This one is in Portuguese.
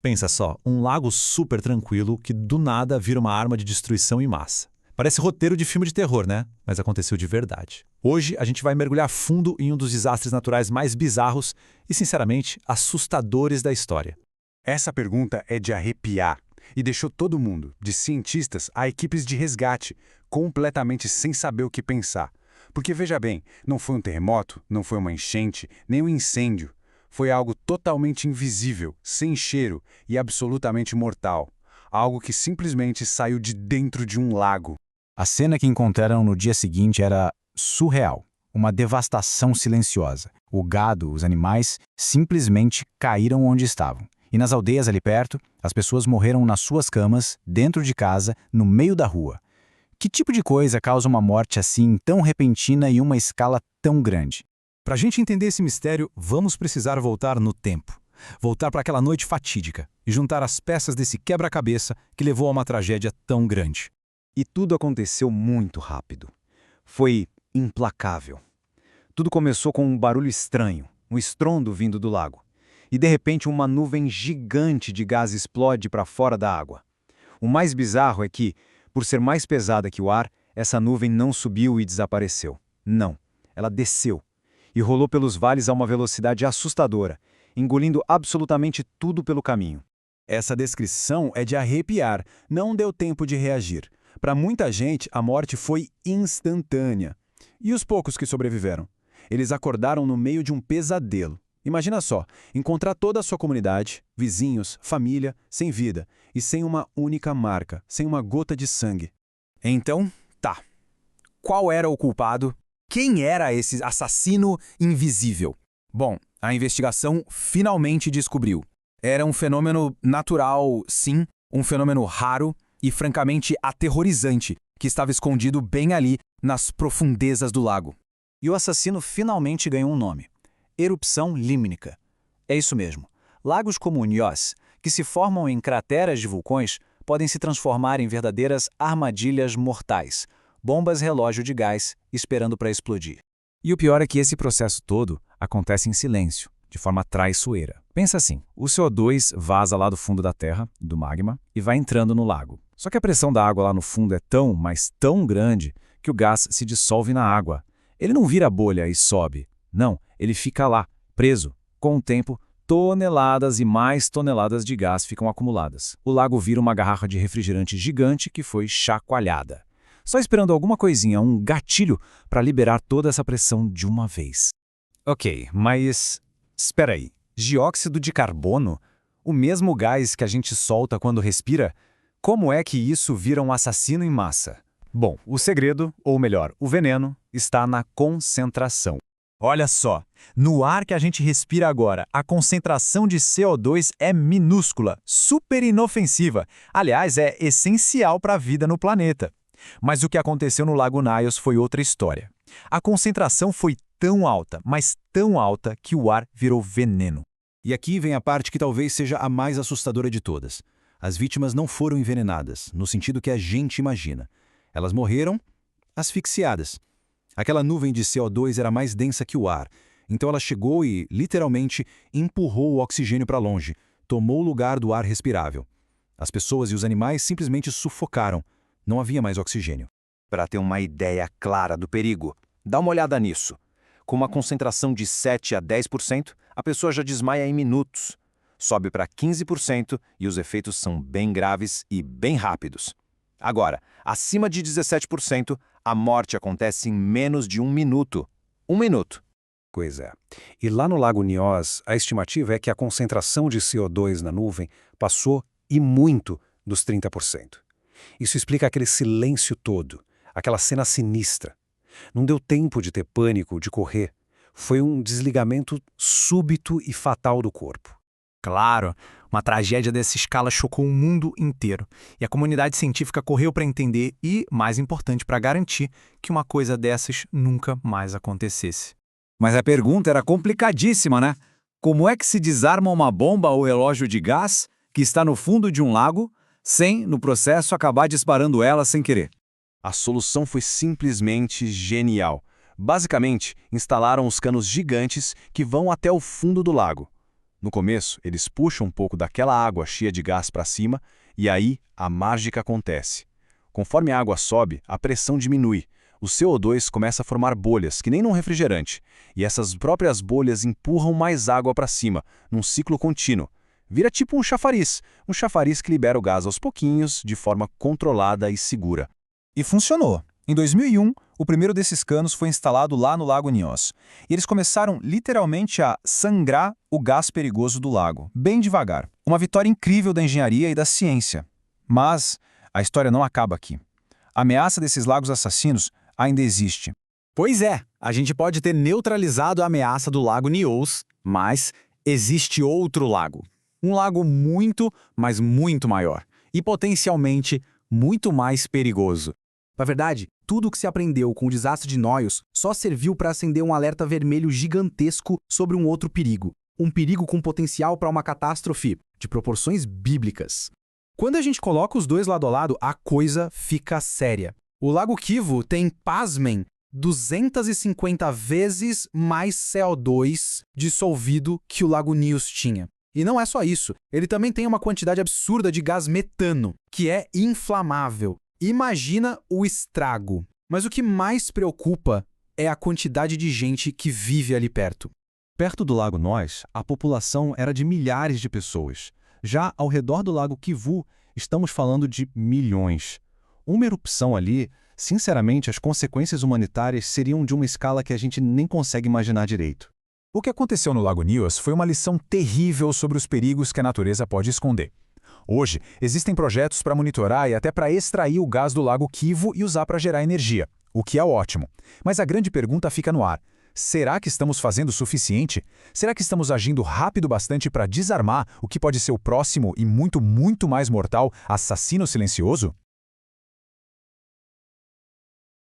Pensa só, um lago super tranquilo que do nada vira uma arma de destruição em massa. Parece roteiro de filme de terror, né? Mas aconteceu de verdade. Hoje a gente vai mergulhar fundo em um dos desastres naturais mais bizarros e, sinceramente, assustadores da história. Essa pergunta é de arrepiar e deixou todo mundo, de cientistas a equipes de resgate, completamente sem saber o que pensar. Porque, veja bem, não foi um terremoto, não foi uma enchente, nem um incêndio. Foi algo totalmente invisível, sem cheiro e absolutamente mortal. Algo que simplesmente saiu de dentro de um lago. A cena que encontraram no dia seguinte era surreal. Uma devastação silenciosa. O gado, os animais, simplesmente caíram onde estavam. E nas aldeias ali perto, as pessoas morreram nas suas camas, dentro de casa, no meio da rua. Que tipo de coisa causa uma morte assim tão repentina e uma escala tão grande? Para a gente entender esse mistério, vamos precisar voltar no tempo. Voltar para aquela noite fatídica e juntar as peças desse quebra-cabeça que levou a uma tragédia tão grande. E tudo aconteceu muito rápido. Foi implacável. Tudo começou com um barulho estranho, um estrondo vindo do lago. E de repente uma nuvem gigante de gás explode para fora da água. O mais bizarro é que, por ser mais pesada que o ar, essa nuvem não subiu e desapareceu. Não, ela desceu. E rolou pelos vales a uma velocidade assustadora, engolindo absolutamente tudo pelo caminho. Essa descrição é de arrepiar, não deu tempo de reagir. Para muita gente, a morte foi instantânea. E os poucos que sobreviveram? Eles acordaram no meio de um pesadelo. Imagina só, encontrar toda a sua comunidade, vizinhos, família, sem vida e sem uma única marca, sem uma gota de sangue. Então, tá. Qual era o culpado? Quem era esse assassino invisível? Bom, a investigação finalmente descobriu. Era um fenômeno natural, sim, um fenômeno raro e francamente aterrorizante, que estava escondido bem ali nas profundezas do lago. E o assassino finalmente ganhou um nome: erupção límnica. É isso mesmo. Lagos como o Niós, que se formam em crateras de vulcões, podem se transformar em verdadeiras armadilhas mortais, bombas relógio de gás esperando para explodir. E o pior é que esse processo todo acontece em silêncio, de forma traiçoeira. Pensa assim, o CO2 vaza lá do fundo da Terra, do magma, e vai entrando no lago. Só que a pressão da água lá no fundo é tão, mas tão grande, que o gás se dissolve na água. Ele não vira bolha e sobe. Não, ele fica lá, preso. Com o tempo, toneladas e mais toneladas de gás ficam acumuladas. O lago vira uma garrafa de refrigerante gigante que foi chacoalhada. Só esperando alguma coisinha, um gatilho, para liberar toda essa pressão de uma vez. Ok, mas espera aí. Dióxido de carbono? O mesmo gás que a gente solta quando respira? Como é que isso vira um assassino em massa? Bom, o segredo, ou melhor, o veneno, está na concentração. Olha só, no ar que a gente respira agora, a concentração de CO2 é minúscula, super inofensiva. Aliás, é essencial para a vida no planeta. Mas o que aconteceu no Lago Nyos foi outra história. A concentração foi tão alta, mas tão alta, que o ar virou veneno. E aqui vem a parte que talvez seja a mais assustadora de todas. As vítimas não foram envenenadas, no sentido que a gente imagina. Elas morreram asfixiadas. Aquela nuvem de CO2 era mais densa que o ar, então ela chegou e, literalmente, empurrou o oxigênio para longe, tomou o lugar do ar respirável. As pessoas e os animais simplesmente sufocaram. Não havia mais oxigênio. Para ter uma ideia clara do perigo, dá uma olhada nisso. Com uma concentração de 7 a 10%, a pessoa já desmaia em minutos. Sobe para 15% e os efeitos são bem graves e bem rápidos. Agora, acima de 17%, a morte acontece em menos de 1 minuto. 1 minuto. Pois é. E lá no Lago Nyos, a estimativa é que a concentração de CO2 na nuvem passou, e muito, dos 30%. Isso explica aquele silêncio todo, aquela cena sinistra. Não deu tempo de ter pânico, de correr. Foi um desligamento súbito e fatal do corpo. Claro, uma tragédia dessa escala chocou o mundo inteiro. E a comunidade científica correu para entender e, mais importante, para garantir que uma coisa dessas nunca mais acontecesse. Mas a pergunta era complicadíssima, né? Como é que se desarma uma bomba ou relógio de gás que está no fundo de um lago, sem, no processo, acabar disparando ela sem querer? A solução foi simplesmente genial. Basicamente, instalaram os canos gigantes que vão até o fundo do lago. No começo, eles puxam um pouco daquela água cheia de gás para cima e aí a mágica acontece. Conforme a água sobe, a pressão diminui. O CO2 começa a formar bolhas, que nem num refrigerante, e essas próprias bolhas empurram mais água para cima, num ciclo contínuo. Vira tipo um chafariz que libera o gás aos pouquinhos, de forma controlada e segura. E funcionou. Em 2001, o primeiro desses canos foi instalado lá no Lago Nyos. E eles começaram literalmente a sangrar o gás perigoso do lago, bem devagar. Uma vitória incrível da engenharia e da ciência. Mas a história não acaba aqui. A ameaça desses lagos assassinos ainda existe. Pois é, a gente pode ter neutralizado a ameaça do Lago Nyos, mas existe outro lago. Um lago muito, mas muito maior. E potencialmente muito mais perigoso. Na verdade, tudo o que se aprendeu com o desastre de Nyos só serviu para acender um alerta vermelho gigantesco sobre um outro perigo. Um perigo com potencial para uma catástrofe de proporções bíblicas. Quando a gente coloca os dois lado a lado, a coisa fica séria. O Lago Kivu tem, pasmem, 250 vezes mais CO2 dissolvido que o Lago Nyos tinha. E não é só isso, ele também tem uma quantidade absurda de gás metano, que é inflamável. Imagina o estrago. Mas o que mais preocupa é a quantidade de gente que vive ali perto. Perto do Lago Nyos, a população era de milhares de pessoas. Já ao redor do Lago Kivu, estamos falando de milhões. Uma erupção ali, sinceramente, as consequências humanitárias seriam de uma escala que a gente nem consegue imaginar direito. O que aconteceu no Lago Nyos foi uma lição terrível sobre os perigos que a natureza pode esconder. Hoje, existem projetos para monitorar e até para extrair o gás do Lago Kivu e usar para gerar energia, o que é ótimo. Mas a grande pergunta fica no ar. Será que estamos fazendo o suficiente? Será que estamos agindo rápido bastante para desarmar o que pode ser o próximo e muito mais mortal assassino silencioso?